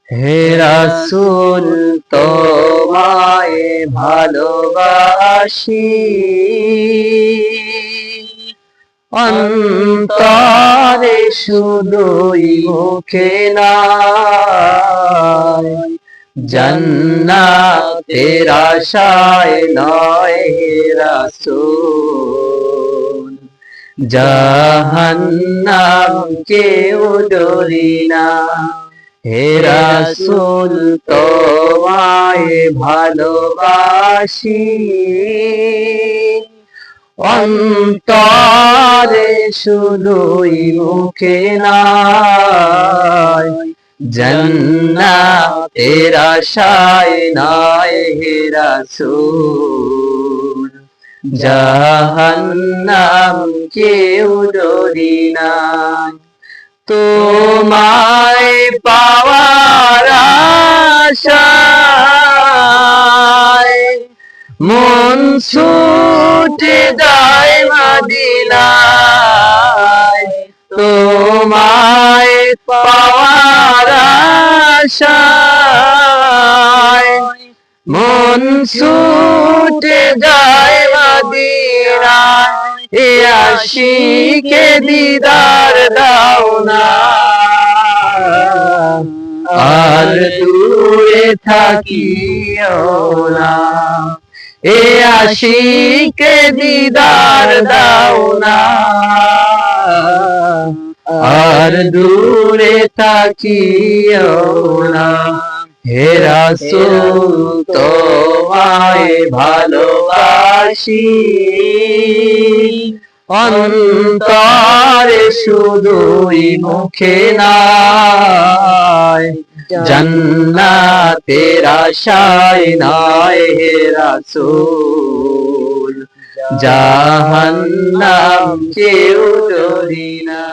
হে রাসূল তোমায় ভালোবাসি, অন্তরে শুধুই মুখে নাই, জান্নাতের আশায় নয় হে রাসূল, জাহান্নাম কেউ ডরি না। হে রাসূল তোমায় ভালোবাসি, অন্তরে শুধুই মুখে নাই, জান্নাতের আশায় নয় হে রাসূল, জাহান্নাম কেউ ডরি না। তোমায় পাওয়ার আশায় মন ছুটে যায় মদিনায়, তোমায় পাওয়ার আশায় মন ছুটে যায় মদিনায়, এ আশিকে দিদার দাও না, আর দূরে থাকিও না। এ আশিকে দিদার দাও না, আর দূরে থাকিও না। হে রাসূল তোমায় ভালোবাসি, অন্তরে শুধুই মুখে নাই, জান্নাতের আশায় নয় হে রাসূল, জাহান্নাম কেউ ডরি না।